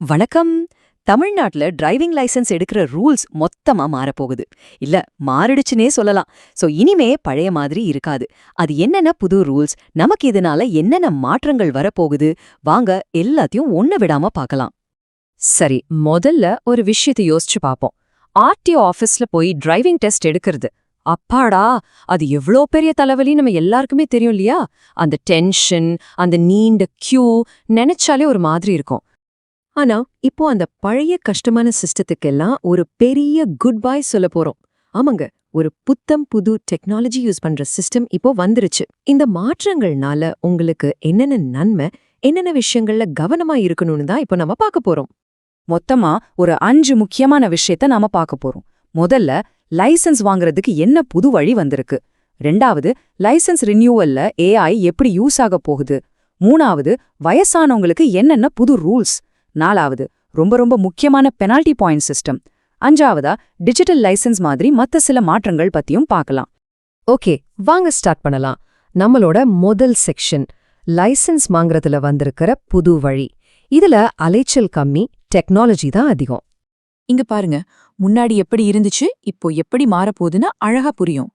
வணக்கம். தமிழ்நாட்டுல driving licence எடுக்கிற ரூல்ஸ் மொத்தமா மாறப்போகுது. இல்ல மாறிடுச்சுனே சொல்லலாம். இனிமே பழைய மாதிரி இருக்காது. அது என்னென்ன புது ரூல்ஸ், நமக்கு இதனால என்னென்ன மாற்றங்கள் வரப்போகுது, வாங்க எல்லாத்தையும் ஒண்ணு விடாம பார்க்கலாம். சரி, முதல்ல ஒரு விஷயத்தை யோசிச்சு பாப்போம். ஆர்டிஓ ஆபீஸ்ல போய் டிரைவிங் டெஸ்ட் எடுக்கிறது. அப்பாடா, அது எவ்ளோ பெரிய தலைவலி நம்ம எல்லாருக்குமே தெரியும் இல்லையா? அந்த டென்ஷன், அந்த நீண்ட கியூ நினைச்சாலே ஒரு மாதிரி இருக்கும். ஆனா இப்போ அந்த பழைய கஷ்டமான சிஸ்டத்துக்கெல்லாம் ஒரு பெரிய குட் பை சொல்ல போறோம். ஆமாங்க, ஒரு புத்தம் புது டெக்னாலஜி யூஸ் பண்ற சிஸ்டம் இப்போ வந்துருச்சு. இந்த மாற்றங்கள்னால உங்களுக்கு என்னென்ன நன்மை, என்னென்ன விஷயங்கள்ல கவனமா இருக்கணும்னு தான் இப்போ நம்ம பார்க்க போறோம். மொத்தமா ஒரு 5 முக்கியமான விஷயத்த நாம பார்க்க போறோம். முதல்ல, லைசென்ஸ் வாங்குறதுக்கு என்ன புது வழி வந்திருக்கு. ரெண்டாவது, லைசென்ஸ் ரினியூவல்ல ஏஐ எப்படி யூஸ் ஆக போகுது. மூணாவது, வயசானவங்களுக்கு என்னென்ன புது ரூல்ஸ். நாலாவது, ரொம்ப ரொம்ப முக்கியமான பெனால்டி பாயிண்ட் சிஸ்டம். அஞ்சாவதா, டிஜிட்டல் லைசென்ஸ் மாதிரி மத்த சில மாற்றங்கள் பத்தியும் பார்க்கலாம். ஓகே, வாங்க ஸ்டார்ட் பண்ணலாம். நம்மளோட முதல் செக்ஷன், லைசென்ஸ் வாங்குறதுல வந்திருக்கிற புது வழி. இதுல அலைச்சல் கம்மி, டெக்னாலஜி தான் அதிகம். இங்க பாருங்க, முன்னாடி எப்படி இருந்துச்சு, இப்போ எப்படி மாறப்போகுதுன்னு அழகா புரியும்.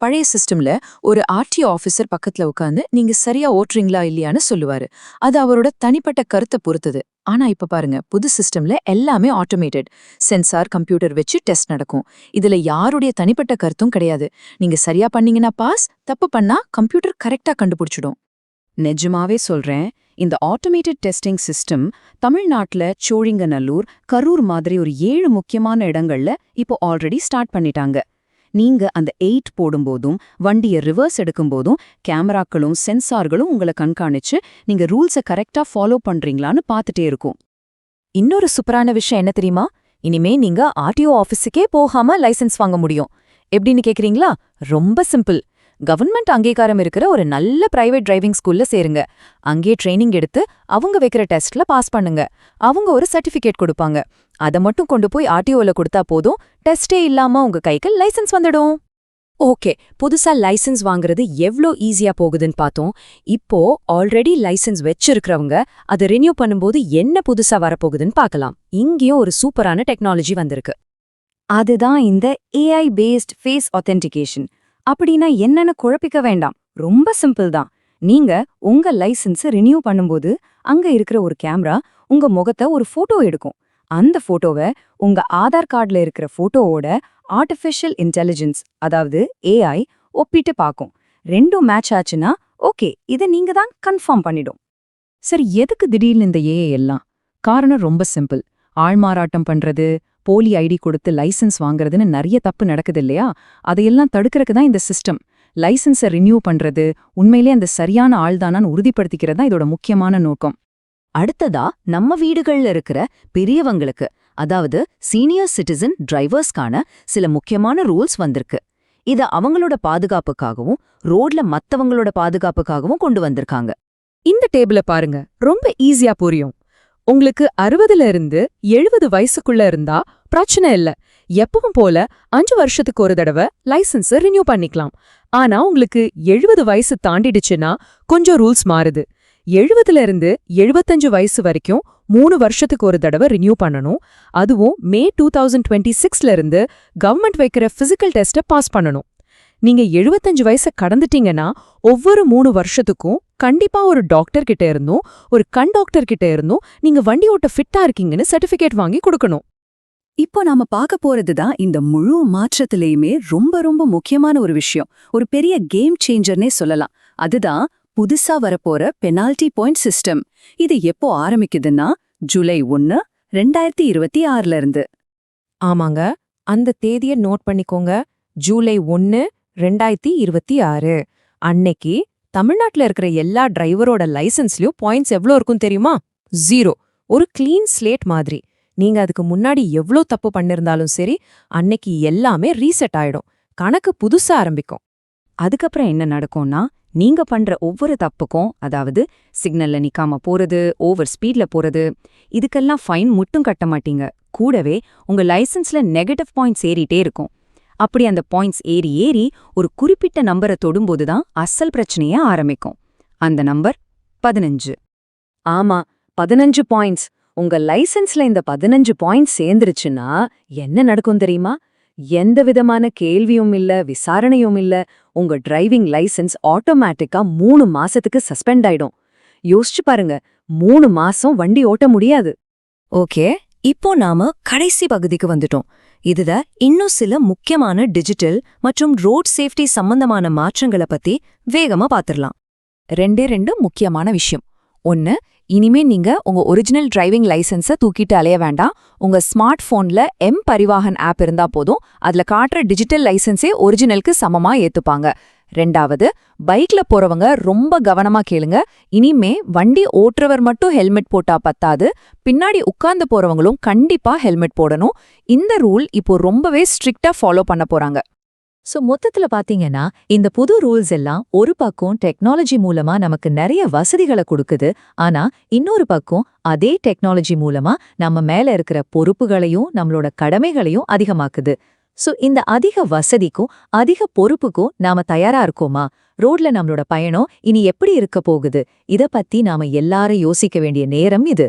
பழைய சிஸ்டம்ல ஒரு ஆர்டிஓ ஆபீசர் பக்கத்துல உட்காந்து நீங்க சரியா ஓட்டுறீங்களா இல்லையான்னு சொல்லுவாரு. அது அவரோட தனிப்பட்ட கருத்தை பொறுத்தது. ஆனா இப்ப பாருங்க, புது சிஸ்டம்ல எல்லாமே ஆட்டோமேட்டட். சென்சார், கம்ப்யூட்டர் வச்சு டெஸ்ட் நடக்கும். இதுல யாருடைய தனிப்பட்ட கருத்தும் கிடையாது. நீங்க சரியா பண்ணீங்கன்னா பாஸ், தப்பு பண்ணா கம்ப்யூட்டர் கரெக்டா கண்டுபிடிச்சிடும். நிஜமாவே சொல்றேன், இந்த ஆட்டோமேட்டட் டெஸ்டிங் சிஸ்டம் தமிழ்நாட்டுல சோழிங்கநல்லூர், கரூர் மாதிரி ஒரு 7 முக்கியமான இடங்கள்ல இப்போ ஆல்ரெடி ஸ்டார்ட் பண்ணிட்டாங்க. நீங்க அந்த 8 போடும்போதும் வண்டியை ரிவர்ஸ் எடுக்கும்போதும் கேமராக்களும் சென்சார்களும் உங்களை கண்காணிச்சு நீங்க ரூல்ஸை கரெக்டா ஃபாலோ பண்றீங்களான்னு பார்த்துட்டே இருக்கும். இன்னொரு சூப்பரான விஷயம் என்ன தெரியுமா? இனிமே நீங்க ஆர்டிஓ ஆபீஸுக்கே போகாம லைசென்ஸ் வாங்க முடியும். எப்படின்னு கேக்குறீங்களா? ரொம்ப சிம்பிள். கவர்மெண்ட் அங்கீகாரம் இருக்கிற ஒரு நல்ல பிரைவேட் டிரைவிங் ஸ்கூல்ல சேருங்க. அங்கே ட்ரைனிங் எடுத்து அவங்க வைக்கிற டெஸ்ட்ல பாஸ் பண்ணுங்க. அவங்க ஒரு சர்டிபிகேட் கொடுப்பாங்க. அதை மட்டும் கொண்டு போய் ஆர்டிஓல கொடுத்தா போதும், டெஸ்டே இல்லாம உங்க கைக்கு லைசென்ஸ் வந்துடும். ஓகே, புதுசா லைசென்ஸ் வாங்குறது எவ்ளோ ஈஸியா போகுதுன்னு பார்த்தோம். இப்போ ஆல்ரெடி லைசென்ஸ் வச்சிருக்கிறவங்க அதை ரினியூ பண்ணும்போது என்ன புதுசா வரப்போகுதுன்னு பார்க்கலாம். இங்கேயும் ஒரு சூப்பரான டெக்னாலஜி வந்திருக்கு. அதுதான் இந்த ஏஐ பேஸ்ட் ஃபேஸ் ஆத்தென்டிகேஷன். அப்படின்னா என்னன்னு குழப்பிக்க வேண்டாம், ரொம்ப சிம்பிள் தான். நீங்க உங்க லைசென்ஸ் ரினியூ பண்ணும்போது அங்க இருக்கிற ஒரு கேமரா உங்க முகத்தை ஒரு போட்டோ எடுக்கும். அந்த போட்டோவை உங்க ஆதார் கார்டுல இருக்கிற போட்டோவோட ஆர்டிஃபிஷியல் இன்டெலிஜென்ஸ், அதாவது ஏஐ, ஒப்பிட்டு பார்க்கும். ரெண்டும் மேட்ச் ஆச்சுன்னா ஓகே, இதை நீங்க தான் கன்ஃபார்ம் பண்ணிடும். சரி, எதுக்கு திடீர்னு இந்த ஏஐ எல்லாம்? காரணம் ரொம்ப சிம்பிள். ஆள்மாறாட்டம் பண்றது, போலி ஐடி கொடுத்து லைசென்ஸ் வாங்குறதுன்னு நிறைய தப்பு நடக்குது இல்லையா? அதையெல்லாம் தடுக்கிறதுக்கு தான் இந்த சிஸ்டம். லைசென்ஸை ரினியூ பண்றது, உண்மையிலே அந்த சரியான ஆள்தானான்னு உறுதிப்படுத்திக்கிறது தான் இதோட முக்கியமான நோக்கம். அடுத்ததா, நம்ம வீடுகள்ல இருக்கிற பெரியவங்களுக்கு, அதாவது சீனியர் சிட்டிசன் டிரைவர்ஸ்க்கான சில முக்கியமான ரூல்ஸ் வந்திருக்கு. இத அவங்களோட பாதுகாப்புக்காகவும் ரோட்ல மத்தவங்களோட பாதுகாப்புக்காகவும் கொண்டு வந்திருக்காங்க. இந்த டேபிள பாருங்க, ரொம்ப ஈஸியா புரியும். உங்களுக்கு 60ல இருந்து 70 வயசுக்குள்ள இருந்தா பிரச்சனை இல்ல. எப்பவும் போல 5 வருஷத்துக்கு ஒரு தடவை லைசென்ஸ் ரினியூ பண்ணிக்கலாம். ஆனா உங்களுக்கு 70 வயசு தாண்டிடுச்சுன்னா கொஞ்சம் ரூல்ஸ் மாறுது. 70ல இருந்து 75 வயசு வரைக்கும் 3 வருஷத்துக்கு ஒரு தடவை ரினியூ பண்ணணும். அதுவும் மே 2026ல இருந்து கவர்மெண்ட் வைக்கிற பிசிக்கல் டெஸ்ட்டை பாஸ் பண்ணணும். நீங்க 75 வயசை கடந்துட்டீங்கன்னா ஒவ்வொரு 3 வருஷத்துக்கும் கண்டிப்பா ஒரு டாக்டர் கிட்ட இருந்தும் ஒரு கண் டாக்டர் கிட்ட இருந்தும் நீங்க வண்டி ஓட்ட ஃபிட்டா இருக்கீங்கன்னு சர்டிபிகேட் வாங்கி கொடுக்கணும். இப்போ நாம பார்க்க போறதுதான் இந்த முழு மாற்றத்திலேயுமே ரொம்ப ரொம்ப முக்கியமான ஒரு விஷயம். ஒரு பெரிய கேம் சேஞ்சர்னே சொல்லலாம். அதுதான் புதுசா வரப்போற பெனால்டி பாயிண்ட் சிஸ்டம். இது எப்போ ஆரம்பிக்குதுன்னா ஜூலை 1, 2026ல இருந்து. ஆமாங்க, அந்த தேதியை நோட் பண்ணிக்கோங்க. ஜூலை 1, 2026. அன்னைக்கு தமிழ்நாட்டுல இருக்கிற எல்லா டிரைவரோட லைசென்ஸ்லயும் பாயிண்ட்ஸ் எவ்வளோ இருக்கும் தெரியுமா? 0. ஒரு கிளீன் ஸ்லேட் மாதிரி. நீங்க அதுக்கு முன்னாடி எவ்வளோ தப்பு பண்ணிருந்தாலும் சரி, அன்னைக்கு எல்லாமே ரீசெட் ஆயிடும். கணக்கு புதுசா ஆரம்பிக்கும். அதுக்கப்புறம் என்ன நடக்கும்னா, நீங்க பண்ற ஒவ்வொரு தப்புக்கும், அதாவது சிக்னல்ல நிக்காம போறது, ஓவர் ஸ்பீட்ல போறது, இதுக்கெல்லாம் ஃபைன் மட்டும் கட்ட மாட்டீங்க. கூடவே உங்க லைசென்ஸ்ல நெகட்டிவ் பாயிண்ட்ஸ் ஏறிட்டே இருக்கும். அப்படி அந்த பாயிண்ட்ஸ் ஏறி ஏறி ஒரு குறிப்பிட்ட நம்பரை தொடும்போதுதான் அசல் பிரச்சனையே ஆரம்பிக்கும். அந்த நம்பர் 15. ஆமா, 15 பாயிண்ட்ஸ். உங்க லைசென்ஸ்ல இந்த 15 பாயிண்ட் சேர்ந்துருச்சுன்னா என்ன நடக்கும் தெரியுமா? எந்த விதமான கேள்வியும் இல்ல, விசாரணையும் இல்ல, உங்க டிரைவிங் லைசென்ஸ் ஆட்டோமேட்டிக்கா 3 மாசத்துக்கு சஸ்பெண்ட் ஆயிடும். யோசிச்சு பாருங்க, 3 மாசம் வண்டி ஓட்ட முடியாது. ஓகே, இப்போ நாம கடைசி பகுதிக்கு வந்துட்டோம். இதுல இன்னும் சில முக்கியமான டிஜிட்டல் மற்றும் ரோட் சேஃப்டி சம்பந்தமான மாற்றங்களை பத்தி வேகமா பாத்திரலாம். ரெண்டு முக்கியமான விஷயம். ஒன்னு, இனிமே நீங்க உங்க ஒரிஜினல் டிரைவிங் லைசென்ஸை தூக்கிட்டு அலைய வேண்டாம். உங்க ஸ்மார்ட் போன்ல பரிவாஹன் ஆப் இருந்தா போதும், அதுல காட்டுற டிஜிட்டல் லைசென்ஸே ஒரிஜினலுக்கு சமமா ஏத்துப்பாங்க. ரெண்டாவது, பைக்ல போறவங்க ரொம்ப கவனமா கேளுங்க. இனிமே வண்டி ஓட்டுறவர் மட்டும் ஹெல்மெட் போட்டா பத்தாது, பின்னாடி உட்கார்ந்து போறவங்களும் கண்டிப்பா ஹெல்மெட் போடணும். இந்த ரூல் இப்போ ரொம்பவே ஸ்ட்ரிக்ட்டா ஃபாலோ பண்ண போறாங்க. சோ மொத்தத்துல பாத்தீங்கன்னா இந்த புது ரூல்ஸ் எல்லாம் ஒரு பக்கம் டெக்னாலஜி மூலமா நமக்கு நிறைய வசதிகளை கொடுக்குது. ஆனா இன்னொரு பக்கம் அதே டெக்னாலஜி மூலமா நம்ம மேல இருக்கிற பொறுப்புகளையும் நம்மளோட கடமைகளையும் அதிகமாக்குது. சோ இந்த அதிக வசதிக்கும் அதிக பொறுப்புக்கும் நாம தயாரா இருக்கோமா? ரோட்ல நம்மளோட பயணம் இனி எப்படி இருக்க போகுது? இத பத்தி நாம எல்லாரும் யோசிக்க வேண்டிய நேரம் இது.